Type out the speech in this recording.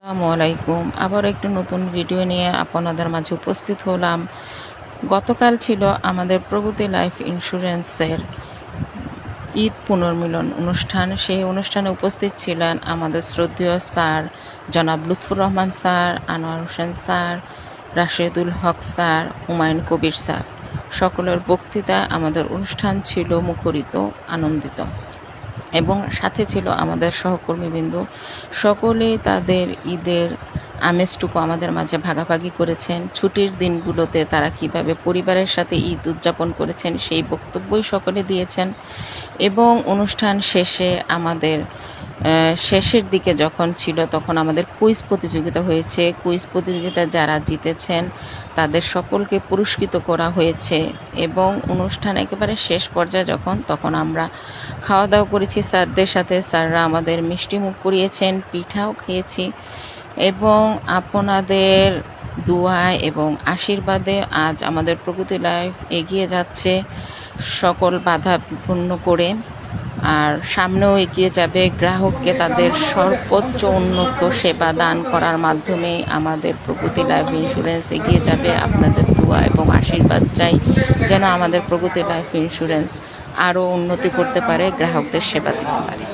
আসসালামু আলাইকুম। আবার একটু নতুন ভিডিও নিয়ে আপনাদের মাঝে উপস্থিত হলাম। গতকাল ছিল আমাদের প্রগতি লাইফ ইন্স্যুরেন্সের ঈদ পুনর্মিলন অনুষ্ঠান। সেই অনুষ্ঠানে উপস্থিত ছিলেন আমাদের শ্রদ্ধেয় স্যার জনাব লুৎফুর রহমান স্যার, আনোয়ার হোসেন স্যার, রাশেদুল হক স্যার, হুমায়ুন কবির স্যার। সকলের বক্তৃতা আমাদের অনুষ্ঠান ছিল মুখরিত, আনন্দিত এবং সাথে ছিল আমাদের সহকর্মীবৃন্দ। সকলেই তাদের ঈদের আমেজটুকু আমাদের মাঝে ভাগাভাগি করেছেন। ছুটির দিনগুলোতে তারা কিভাবে পরিবারের সাথে ঈদ উদযাপন করেছেন সেই বক্তব্যই সকলে দিয়েছেন। এবং অনুষ্ঠান শেষে আমাদের শেষের দিকে যখন ছিল তখন আমাদের কুইজ প্রতিযোগিতা হয়েছে। কুইজ প্রতিযোগিতা যারা জিতেছেন তাদের সকলকে পুরস্কৃত করা হয়েছে এবং অনুষ্ঠান একেবারে শেষ পর্যায়ে তখন আমরা খাওয়া দাওয়া করেছি স্যারদের সাথে। স্যাররা আমাদের মিষ্টি মুখ করিয়েছেন, পিঠাও খেয়েছি এবং আপনাদের দোয়ায় এবং আশীর্বাদে আজ আমাদের প্রগতি লাইফ এগিয়ে যাচ্ছে সকল বাধা বিপন্ন করে, আর সামনেও এগিয়ে যাবে। গ্রাহককে তাদের সর্বোচ্চ উন্নত সেবা দান করার মাধ্যমে আমাদের প্রগতি লাইফ ইন্স্যুরেন্স এগিয়ে যাবে। আপনাদের দোয়া এবং আশীর্বাদ চাই যেন আমাদের প্রগতি লাইফ ইন্স্যুরেন্স আরও উন্নতি করতে পারে, গ্রাহকদের সেবা দিতে পারে।